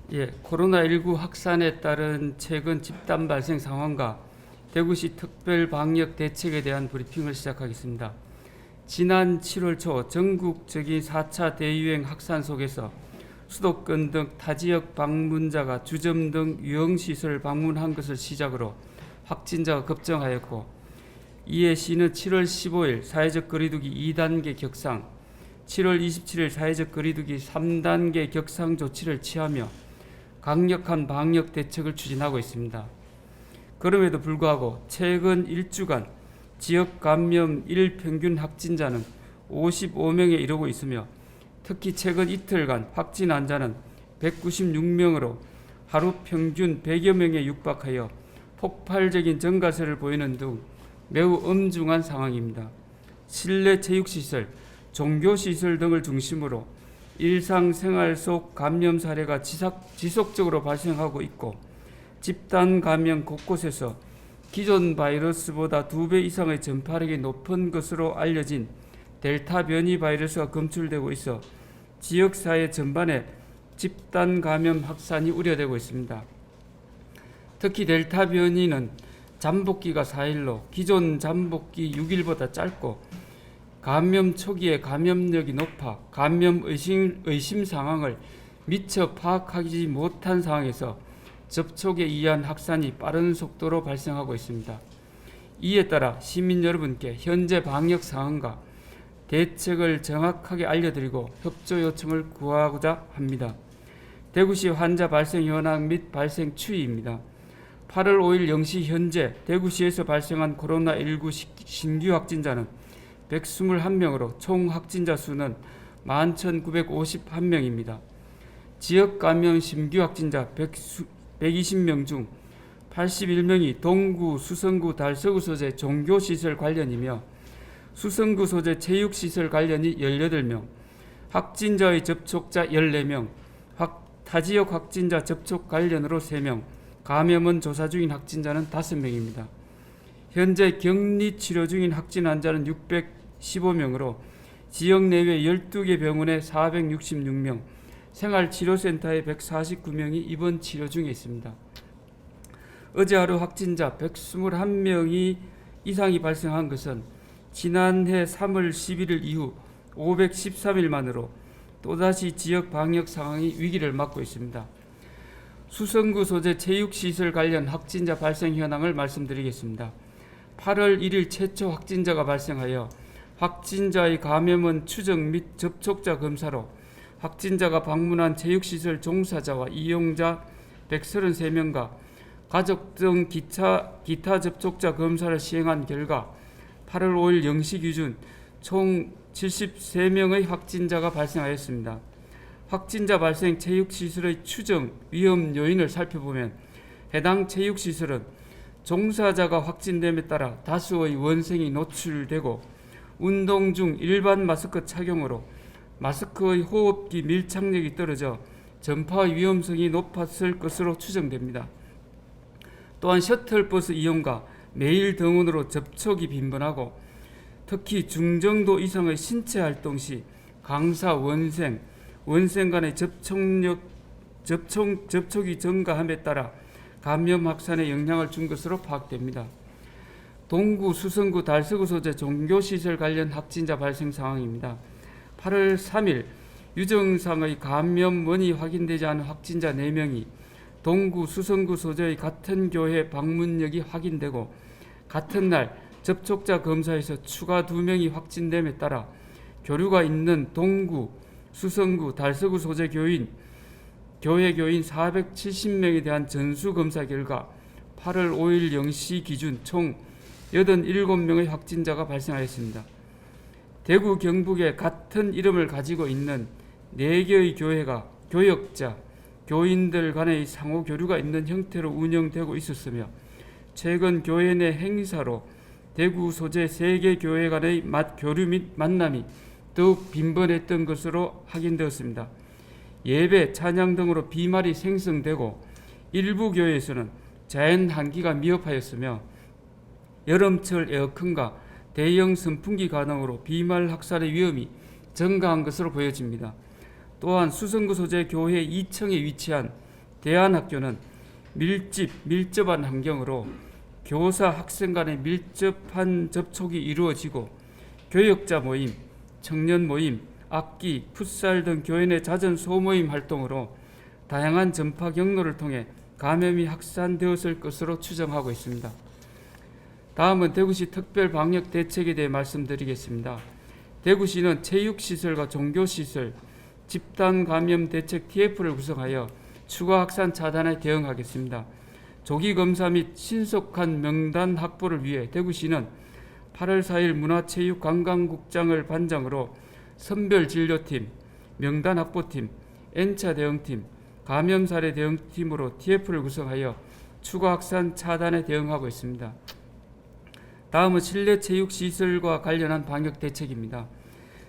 코로나19 확산에 따른 최근 집단 발생 상황과 대구시 특별 방역 대책에 대한 브리핑을 시작하겠습니다. 지난 7월 초 전국적인 4차 대유행 확산 속에서 수도권 등 타 지역 방문자가 주점 등 유흥시설을 방문한 것을 시작으로 확진자가 급증하였고, 이에 시는 7월 15일 사회적 거리두기 2단계 격상, 7월 27일 사회적 거리두기 3단계 격상 조치를 취하며 강력한 방역 대책을 추진하고 있습니다. 그럼에도 불구하고 최근 일주간 지역 감염 일평균 확진자는 55명에 이르고 있으며, 특히 최근 이틀간 확진 환자는 196명으로 하루 평균 100여 명에 육박하여 폭발적인 증가세를 보이는 등 매우 엄중한 상황입니다. 실내 체육시설, 종교시설 등을 중심으로 일상생활 속 감염 사례가 지속적으로 발생하고 있고, 집단 감염 곳곳에서 기존 바이러스보다 2배 이상의 전파력이 높은 것으로 알려진 델타 변이 바이러스가 검출되고 있어 지역사회 전반에 집단 감염 확산이 우려되고 있습니다. 특히 델타 변이는 잠복기가 4일로 기존 잠복기 6일보다 짧고, 감염 초기에 감염력이 높아 감염 의심 상황을 미처 파악하지 못한 상황에서 접촉에 의한 확산이 빠른 속도로 발생하고 있습니다. 이에 따라 시민 여러분께 현재 방역 상황과 대책을 정확하게 알려드리고 협조 요청을 구하고자 합니다. 대구시 환자 발생 현황 및 발생 추이입니다. 8월 5일 0시 현재 대구시에서 발생한 코로나19 신규 확진자는 121명으로 총 확진자 수는 11,951명입니다. 지역 감염 신규 확진자 120명 중 81명이 동구, 수성구, 달서구 소재 종교시설 관련이며, 수성구 소재 체육시설 관련이 18명, 확진자의 접촉자 14명, 타지역 확진자 접촉 관련으로 3명, 감염원 조사 중인 확진자는 5명입니다. 현재 격리 치료 중인 확진 환자는 615명으로 지역 내외 12개 병원에 466명, 생활치료센터에 149명이 입원 치료 중에 있습니다. 어제 하루 확진자 121명이 이상이 발생한 것은 지난해 3월 11일 이후 513일 만으로 또다시 지역 방역 상황이 위기를 맞고 있습니다. 수성구 소재 체육시설 관련 확진자 발생 현황을 말씀드리겠습니다. 8월 1일 최초 확진자가 발생하여 확진자의 감염원 추정 및 접촉자 검사로 확진자가 방문한 체육시설 종사자와 이용자 133명과 가족 등 기타 접촉자 검사를 시행한 결과 8월 5일 0시 기준 총 73명의 확진자가 발생하였습니다. 확진자 발생 체육시설의 추정 위험 요인을 살펴보면, 해당 체육시설은 종사자가 확진됨에 따라 다수의 원생이 노출되고, 운동 중 일반 마스크 착용으로 마스크의 호흡기 밀착력이 떨어져 전파 위험성이 높았을 것으로 추정됩니다. 또한 셔틀버스 이용과 매일 등원으로 접촉이 빈번하고, 특히 중정도 이상의 신체 활동 시 강사, 원생 간의 접촉이 증가함에 따라 감염 확산에 영향을 준 것으로 파악됩니다. 동구, 수성구, 달서구 소재 종교시설 관련 확진자 발생 상황입니다. 8월 3일 유정상의 감염원이 확인되지 않은 확진자 4명이 동구, 수성구 소재의 같은 교회 방문력이 확인되고, 같은 날 접촉자 검사에서 추가 2명이 확진됨에 따라 교류가 있는 동구, 수성구, 달서구 소재 교회 교인 470명에 대한 전수검사 결과 8월 5일 0시 기준 총 87명의 확진자가 발생하였습니다. 대구 경북에 같은 이름을 가지고 있는 4개의 교회가 교역자, 교인들 간의 상호 교류가 있는 형태로 운영되고 있었으며, 최근 교회 내 행사로 대구 소재 3개 교회 간의 교류 및 만남이 더욱 빈번했던 것으로 확인되었습니다. 예배, 찬양 등으로 비말이 생성되고, 일부 교회에서는 자연 환기가 미흡하였으며, 여름철 에어컨과 대형 선풍기 가동으로 비말 확산의 위험이 증가한 것으로 보여집니다. 또한 수성구 소재 교회 2층에 위치한 대안학교는 밀접한 환경으로 교사 학생 간의 밀접한 접촉이 이루어지고 교역자 모임, 청년 모임, 악기, 풋살 등 교회 내 잦은 소모임 활동으로 다양한 전파 경로를 통해 감염이 확산되었을 것으로 추정하고 있습니다. 다음은 대구시 특별 방역 대책에 대해 말씀드리겠습니다. 대구시는 체육시설과 종교시설, 집단 감염 대책 TF를 구성하여 추가 확산 차단에 대응하겠습니다. 조기 검사 및 신속한 명단 확보를 위해 대구시는 8월 4일 문화체육관광국장을 반장으로 선별진료팀, 명단 확보팀, N차 대응팀, 감염 사례 대응팀으로 TF를 구성하여 추가 확산 차단에 대응하고 있습니다. 다음은 실내 체육시설과 관련한 방역 대책입니다.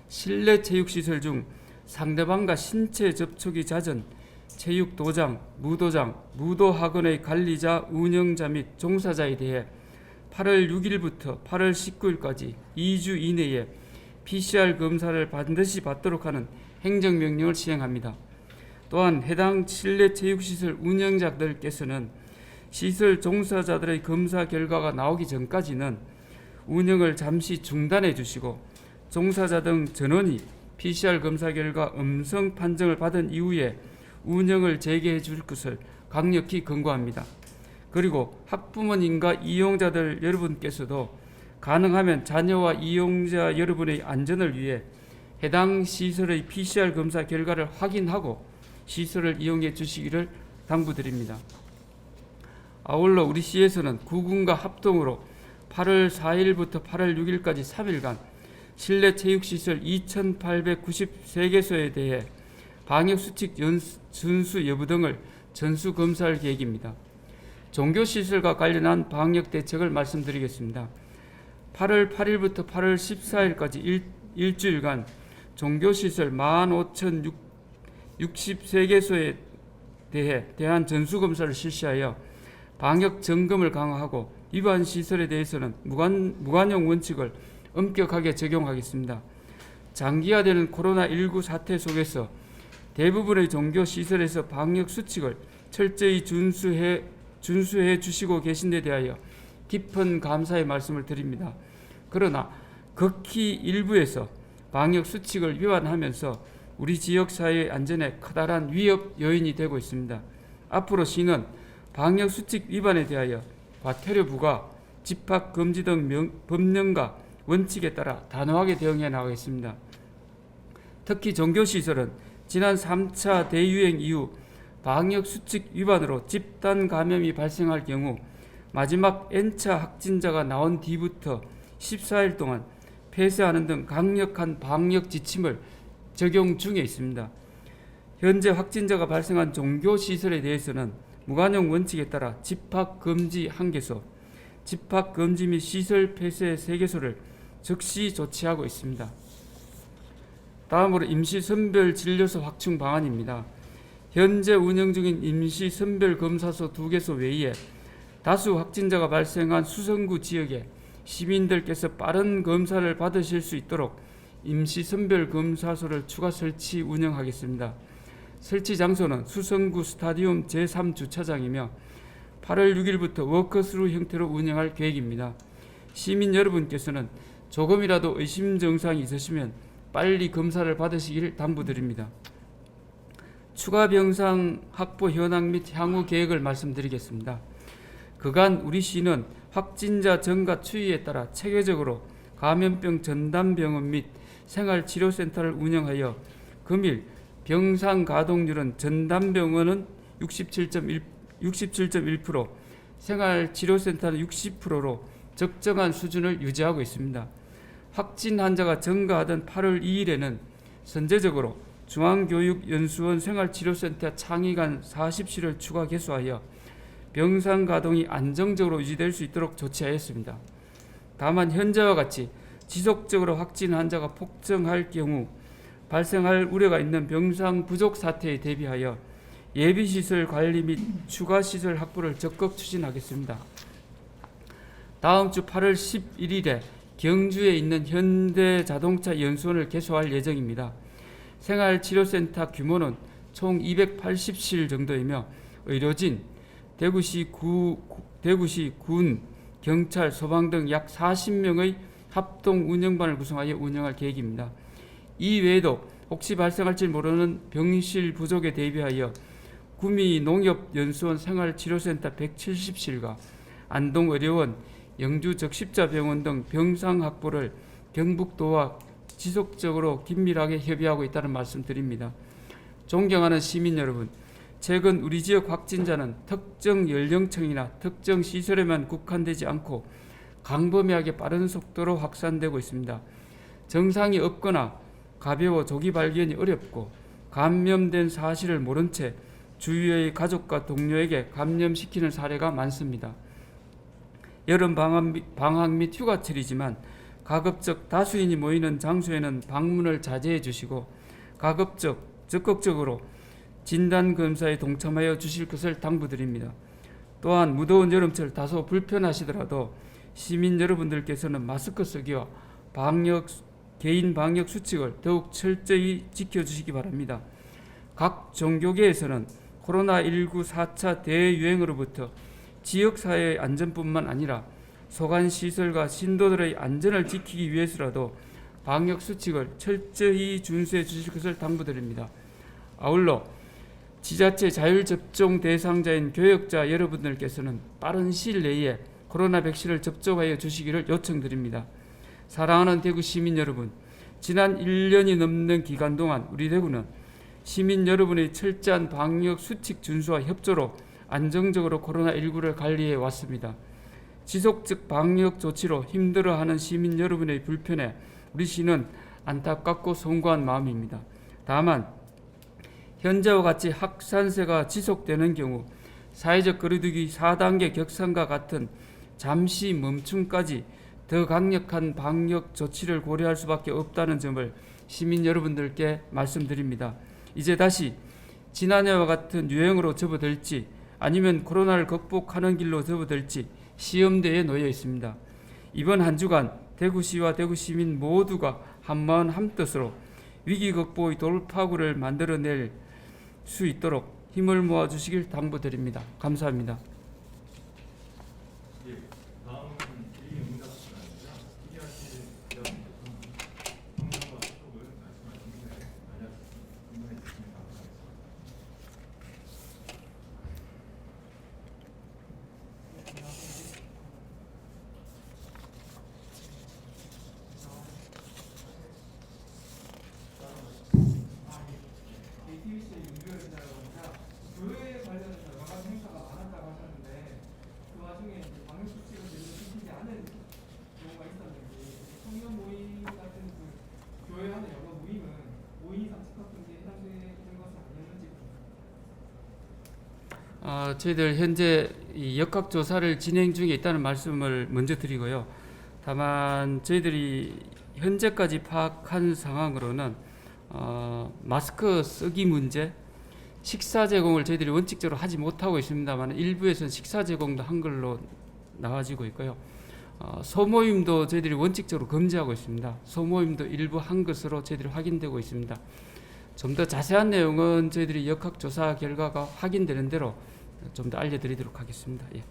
실내 체육시설 중 상대방과 신체 접촉이 잦은 체육도장, 무도장, 무도학원의 관리자, 운영자 및 종사자에 대해 8월 6일부터 8월 19일까지 2주 이내에 PCR 검사를 반드시 받도록 하는 행정명령을 시행합니다. 또한 해당 실내 체육시설 운영자들께서는 시설 종사자들의 검사 결과가 나오기 전까지는 운영을 잠시 중단해 주시고 종사자 등 전원이 PCR 검사 결과 음성 판정을 받은 이후에 운영을 재개해 줄 것을 강력히 권고합니다. 그리고 학부모님과 이용자들 여러분께서도 가능하면 자녀와 이용자 여러분의 안전을 위해 해당 시설의 PCR 검사 결과를 확인하고 시설을 이용해 주시기를 당부드립니다. 아울러 우리 시에서는 구군과 합동으로 8월 4일부터 8월 6일까지 3일간 실내 체육시설 2,893개소에 대해 방역수칙 준수 여부 등을 전수검사할 계획입니다. 종교시설과 관련한 방역대책을 말씀드리겠습니다. 8월 8일부터 8월 14일까지 일주일간 종교시설 15,063개소에 대한 전수검사를 실시하여 방역점검을 강화하고 위반 시설에 대해서는 무관용 원칙을 엄격하게 적용하겠습니다. 장기화되는 코로나19 사태 속에서 대부분의 종교시설에서 방역수칙을 철저히 준수해 주시고 계신 데 대하여 깊은 감사의 말씀을 드립니다. 그러나 극히 일부에서 방역수칙을 위반하면서 우리 지역사회의 안전에 커다란 위협 요인이 되고 있습니다. 앞으로 시는 방역수칙 위반에 대하여 과태료 부과, 집합금지 등 법령과 원칙에 따라 단호하게 대응해 나가겠습니다. 특히 종교시설은 지난 3차 대유행 이후 방역수칙 위반으로 집단 감염이 발생할 경우 마지막 N차 확진자가 나온 뒤부터 14일 동안 폐쇄하는 등 강력한 방역 지침을 적용 중에 있습니다. 현재 확진자가 발생한 종교시설에 대해서는 무관용 원칙에 따라 집합금지 1개소, 집합금지 및 시설 폐쇄 3개소를 즉시 조치하고 있습니다. 다음으로 임시선별진료소 확충 방안입니다. 현재 운영 중인 임시선별검사소 2개소 외에 다수 확진자가 발생한 수성구 지역에 시민들께서 빠른 검사를 받으실 수 있도록 임시선별검사소를 추가 설치 운영하겠습니다. 설치 장소는 수성구 스타디움 제3주차장이며 8월 6일부터 워커스루 형태로 운영할 계획입니다. 시민 여러분께서는 조금이라도 의심 증상이 있으시면 빨리 검사를 받으시길 당부드립니다. 추가 병상 확보 현황 및 향후 계획을 말씀드리겠습니다. 그간 우리 시는 확진자 증가 추이에 따라 체계적으로 감염병 전담병원 및 생활치료센터를 운영하여 금일 병상 가동률은 전담병원은 67.1%, 생활치료센터는 60%로 적정한 수준을 유지하고 있습니다. 확진 환자가 증가하던 8월 2일에는 선제적으로 중앙교육연수원 생활치료센터 창의관 40실을 추가 개소하여 병상 가동이 안정적으로 유지될 수 있도록 조치하였습니다. 다만 현재와 같이 지속적으로 확진 환자가 폭증할 경우 발생할 우려가 있는 병상 부족 사태에 대비하여 예비시설 관리 및 추가 시설 확보를 적극 추진하겠습니다. 다음 주 8월 11일에 경주에 있는 현대자동차 연수원을 개소할 예정입니다. 생활치료센터 규모는 총 280실 정도이며 의료진, 대구시 군, 경찰, 소방 등 약 40명의 합동 운영반을 구성하여 운영할 계획입니다. 이 외에도 혹시 발생할지 모르는 병실 부족에 대비하여 구미 농협연수원 생활치료센터 170실과 안동의료원, 영주적십자병원 등 병상 확보를 경북도와 지속적으로 긴밀하게 협의하고 있다는 말씀드립니다. 존경하는 시민 여러분, 최근 우리 지역 확진자는 특정 연령층이나 특정 시설에만 국한되지 않고 광범위하게 빠른 속도로 확산되고 있습니다. 증상이 없거나 가벼워 조기 발견이 어렵고 감염된 사실을 모른 채 주위의 가족과 동료에게 감염시키는 사례가 많습니다. 여름 방학 및 휴가철이지만 가급적 다수인이 모이는 장소에는 방문을 자제해 주시고 가급적 적극적으로 진단검사에 동참하여 주실 것을 당부드립니다. 또한 무더운 여름철 다소 불편하시더라도 시민 여러분들께서는 마스크 쓰기와 개인 방역 수칙을 더욱 철저히 지켜주시기 바랍니다. 각 종교계에서는 코로나19 4차 대유행으로부터 지역사회의 안전뿐만 아니라 소관시설과 신도들의 안전을 지키기 위해서라도 방역수칙을 철저히 준수해 주실 것을 당부드립니다. 아울러 지자체 자율접종 대상자인 교역자 여러분들께서는 빠른 시일 내에 코로나 백신을 접종하여 주시기를 요청드립니다. 사랑하는 대구 시민 여러분, 지난 1년이 넘는 기간 동안 우리 대구는 시민 여러분의 철저한 방역 수칙 준수와 협조로 안정적으로 코로나19를 관리해 왔습니다. 지속적 방역 조치로 힘들어하는 시민 여러분의 불편에 우리 시는 안타깝고 송구한 마음입니다. 다만 현재와 같이 확산세가 지속되는 경우 사회적 거리두기 4단계 격상과 같은 잠시 멈춤까지 더 강력한 방역 조치를 고려할 수밖에 없다는 점을 시민 여러분들께 말씀드립니다. 이제 다시 지난해와 같은 유행으로 접어들지 아니면 코로나를 극복하는 길로 접어들지 시험대에 놓여 있습니다. 이번 한 주간 대구시와 대구시민 모두가 한마음 한뜻으로 위기 극복의 돌파구를 만들어낼 수 있도록 힘을 모아주시길 당부드립니다. 감사합니다. 교회 관련해서 여러 가지 행사가 많았다고 하셨는데 그 와중에 방역 수칙을 제대로 지키지 않은 경우가 있었는지 청년 모임 같은 그 교회 하는 여러 모임은 5인 이상 집합 금지에 해당되는 것은 아니었는지. 저희들 현재 이 역학조사를 진행 중에 있다는 말씀을 먼저 드리고요. 다만 저희들이 현재까지 파악한 상황으로는 마스크 쓰기 문제, 식사 제공을 저희들이 원칙적으로 하지 못하고 있습니다만 일부에서는 식사 제공도 한글로 나와지고 있고요. 소모임도 저희들이 원칙적으로 금지하고 있습니다. 소모임도 일부 한 것으로 저희들이 확인되고 있습니다. 좀 더 자세한 내용은 저희들이 역학조사 결과가 확인되는 대로 좀 더 알려드리도록 하겠습니다. 예.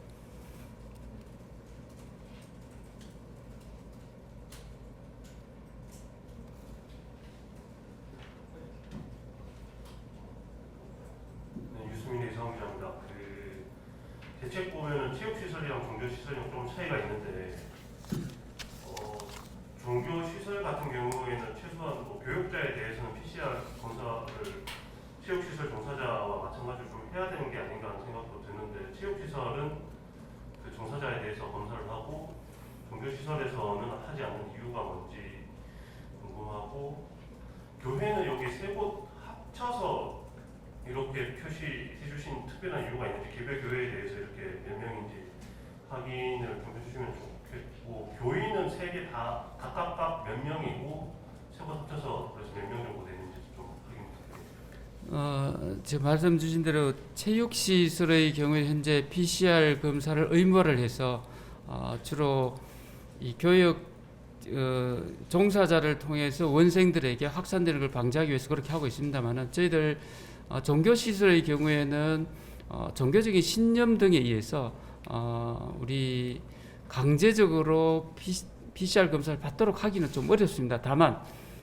유수민의 이상입니다. 대책 보면은 체육시설이랑 종교시설이랑 좀 차이가 있는데 종교시설 같은 경우에는 최소한 교육자에 대해서는 PCR 검사를 체육시설 종사자와 마찬가지로 좀 해야 되는 게 아닌가 하는 생각도 드는데 체육시설은 그 종사자에 대해서 검사를 하고 종교시설에서는 하지 않는 이유가 뭔지 궁금하고 교회는 여기 세 곳 합쳐서 이렇게 표시해 주신 특별한 이유가 있는지 개별 교회에 대해서 이렇게 몇 명인지 확인을 좀 해주시면 좋겠고 교인은 세 개 다 각각 몇 명이고 세 곳 합쳐서 그래서 몇 명 정도 되는지 좀 확인 부탁드립니다. 제가 말씀 주신 대로 체육시설의 경우에 현재 PCR 검사를 의무화를 해서 주로 이 교육 종사자를 통해서 원생들에게 확산되는 걸 방지하기 위해서 그렇게 하고 있습니다만은 저희들 종교시설의 경우에는 종교적인 신념 등에 의해서 우리 강제적으로 PCR 검사를 받도록 하기는 좀 어렵습니다. 다만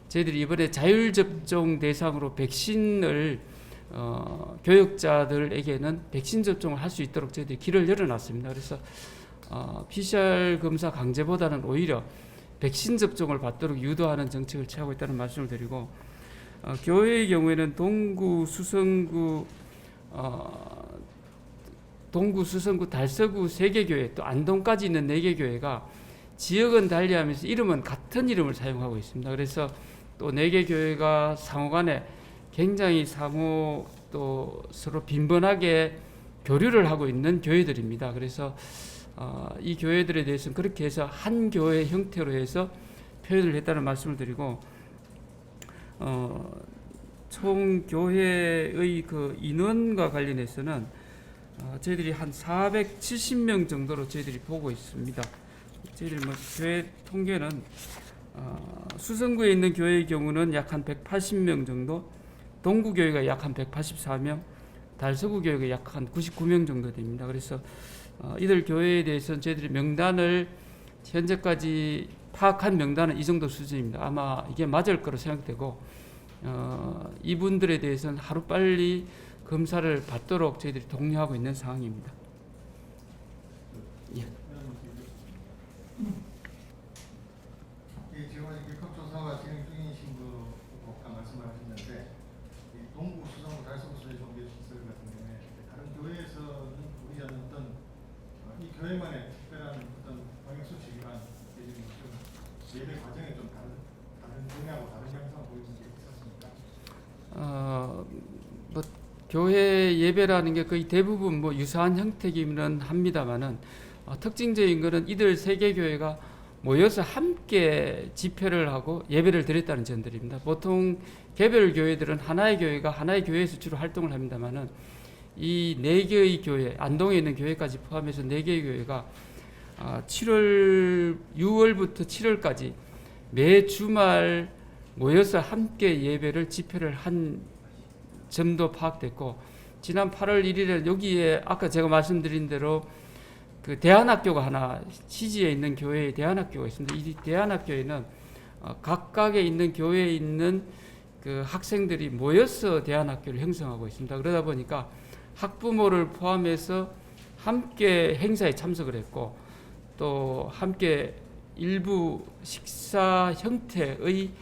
저희들이 이번에 자율접종 대상으로 백신을 교역자들에게는 백신 접종을 할 수 있도록 저희들이 길을 열어놨습니다. 그래서 PCR 검사 강제보다는 오히려 백신 접종을 받도록 유도하는 정책을 취하고 있다는 말씀을 드리고, 교회의 경우에는 동구, 수성구, 달서구 3개 교회, 또 안동까지 있는 4개 교회가 지역은 달리하면서 이름은 같은 이름을 사용하고 있습니다. 그래서 또 4개 교회가 상호간에 굉장히 상호 또 서로 빈번하게 교류를 하고 있는 교회들입니다. 그래서 이 교회들에 대해서는 그렇게 해서 한 교회 형태로 해서 표현을 했다는 말씀을 드리고, 총 교회의 그 인원과 관련해서는 저희들이 한 470명 정도로 저희들이 보고 있습니다. 저희들 뭐 교회 통계는 수성구에 있는 교회의 경우는 약 한 180명 정도, 동구교회가 약 한 184명, 달서구 교회가 약 한 99명 정도 됩니다. 그래서 이들 교회에 대해서는 저희들이 명단을 현재까지 파악한 명단은 이 정도 수준입니다. 아마 이게 맞을 거로 생각되고, 이분들에 대해서는 하루빨리 검사를 받도록 저희들이 독려하고 있는 상황입니다. 예. 지금 역학조사가 진행 중이신 거 아까 말씀하셨는데, 동구, 수성구, 달서구의 종교시설 같은 경우에 다른 교회에서는 보이지 않는 어떤 이 교회만의 특별한 어떤 방역수칙이나 예배 과정에 좀 다른 분야하고 다른 양상을 보이는 게 있었습니까? 뭐 교회 예배라는 게 거의 대부분 뭐 유사한 형태기는 합니다만은, 특징적인 것은 이들 3개 교회가 모여서 함께 집회를 하고 예배를 드렸다는 점들입니다. 보통 개별 교회들은 하나의 교회가 하나의 교회에서 주로 활동을 합니다만은, 이 4개의 교회, 안동에 있는 교회까지 포함해서 4개의 교회가 6월부터 7월까지 매 주말 모여서 함께 예배를 집회를 한 점도 파악됐고, 지난 8월 1일에 여기에 아까 제가 말씀드린 대로 그 대안학교가 하나, 시지에 있는 교회에 대안학교가 있습니다. 이 대안학교에는 각각에 있는 교회에 있는 그 학생들이 모여서 대안학교를 형성하고 있습니다. 그러다 보니까 학부모를 포함해서 함께 행사에 참석을 했고, 또 함께 일부 식사 형태의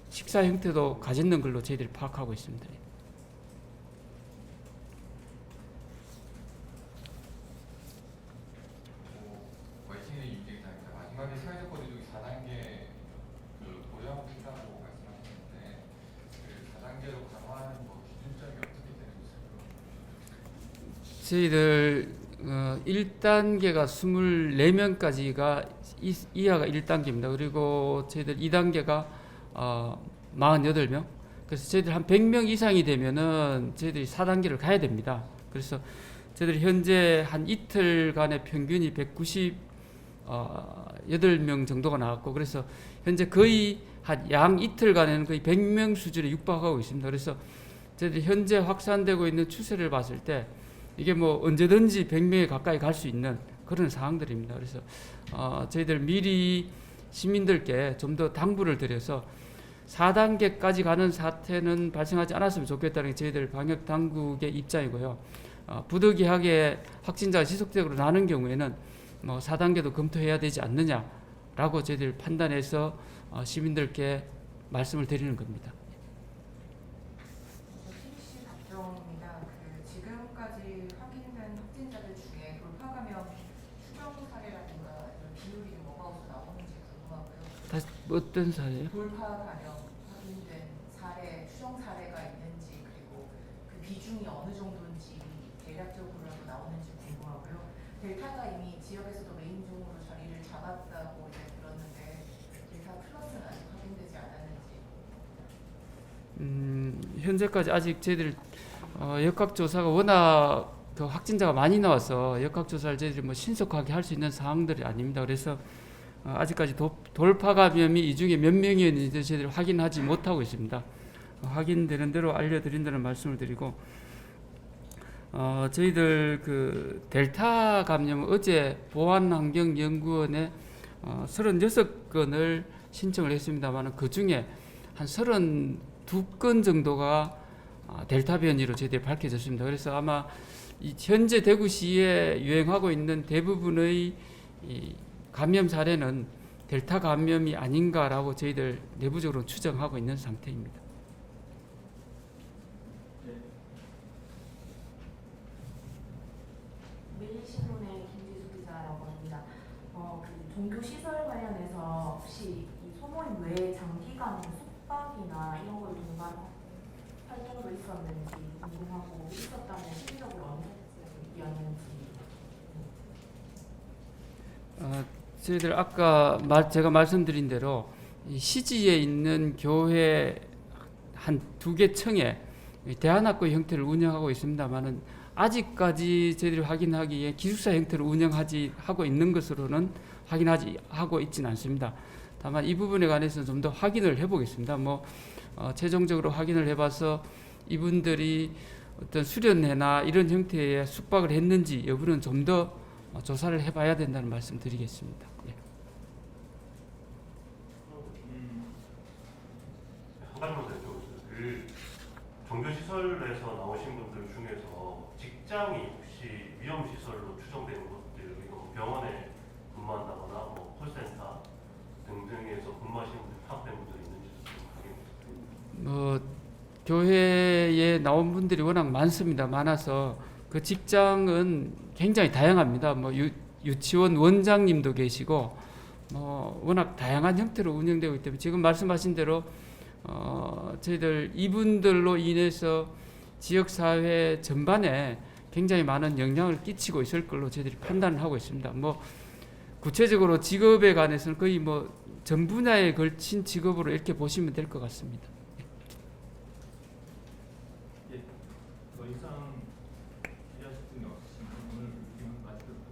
식사 형태도 가졌는 걸로 저희들이 파악하고 있습니다. 마지막에 사회적 거리두기 4단계 보장하고 있다고 말씀하셨는데, 그 4단계로 강화하는 기준점이 어떻게 되고 있을까요? 저희들 1단계가 24명까지가 이하가 1단계입니다. 그리고 저희들 2단계가 48명. 그래서 저희들 한 100명 이상이 되면은 저희들이 4단계를 가야 됩니다. 그래서 저희들이 현재 한 이틀간의 평균이 198명 정도가 나왔고, 그래서 현재 거의 한 양 이틀간에는 거의 100명 수준에 육박하고 있습니다. 그래서 저희들이 현재 확산되고 있는 추세를 봤을 때 이게 뭐 언제든지 100명에 가까이 갈 수 있는 그런 상황들입니다. 그래서 저희들 미리 시민들께 좀 더 당부를 드려서 4단계까지 가는 사태는 발생하지 않았으면 좋겠다는 게 저희들 방역 당국의 입장이고요. 부득이하게 확진자가 지속적으로 나는 경우에는 뭐 4단계도 검토해야 되지 않느냐라고 저희들 판단해서 시민들께 말씀을 드리는 겁니다. CDC 답정입니다. 지금까지 확인된 확진자들 중에 돌파 감염 추정 사례라든가 이런 비율이 뭐가 어디서 나오는지 궁금하고요. 다시 어떤 사례요? 돌파 감염 확인된 사례, 추정 사례가 있는지, 그리고 그 비중이 어느 정도인지 대략적으로라도 나오는지 궁금하고요. 델타가 이미 지역에서도 메인종으로 자리를 잡았다고 이제 들었는데 델타 플러스는 아직 확인되지 않았는지. 현재까지 아직 저희들 역학조사가 워낙 그 확진자가 많이 나와서 역학조사를 저희들이 뭐 신속하게 할 수 있는 상황들이 아닙니다. 그래서 아직까지 돌파 감염이 이 중에 몇 명이었는지 저희들이 확인하지 못하고 있습니다. 확인되는 대로 알려드린다는 말씀을 드리고, 저희들 그 델타 감염 어제 보안환경연구원에 36건을 신청을 했습니다만 그 중에 한 32건 정도가 델타 변이로 저희들이 밝혀졌습니다. 그래서 아마 이 현재 대구시에 유행하고 있는 대부분의 이 감염 사례는 델타 감염이 아닌가라고 저희들 내부적으로 추정하고 있는 상태입니다. 매일신문의 김지수 기자라고 합니다. 그 종교 시설 관련해서 혹시 이 소모임 외에 장기간 숙박이나 이런 걸 동반 활동도 있었는지 궁금하고 있었다면 실질적으로 언제였는지. 저희들 아까 제가 말씀드린 대로 이 시지에 있는 교회 한 2개 청에 대안학교 형태를 운영하고 있습니다만은 아직까지 저희들이 확인하기에 기숙사 형태로 하고 있는 것으로는 하고 있지는 않습니다. 다만 이 부분에 관해서는 좀 더 확인을 해보겠습니다. 최종적으로 확인을 해봐서 이분들이 어떤 수련회나 이런 형태의 숙박을 했는지 여부는 좀 더 조사를 해봐야 된다는 말씀 드리겠습니다. 예. 한 가지만 더 여쭤보겠습니다. 그 종교시설에서 나오신 분들 중에서 직장이 혹시 위험시설로 추정되는 것들, 병원에 근무한다거나 콜센터 등등에서 근무하시는 분들 파악된 분들이 있는지 좀 확인해 주세요. 교회에 나온 분들이 워낙 많아서 그 직장은 굉장히 다양합니다. 유치원 원장님도 계시고 워낙 다양한 형태로 운영되고 있기 때문에 지금 말씀하신 대로 저희들 이분들로 인해서 지역사회 전반에 굉장히 많은 영향을 끼치고 있을 걸로 저희들이 판단을 하고 있습니다. 구체적으로 직업에 관해서는 거의 전 분야에 걸친 직업으로 이렇게 보시면 될 것 같습니다. 더 이상 기자실 분이 없으시면 오늘 의견 마치도록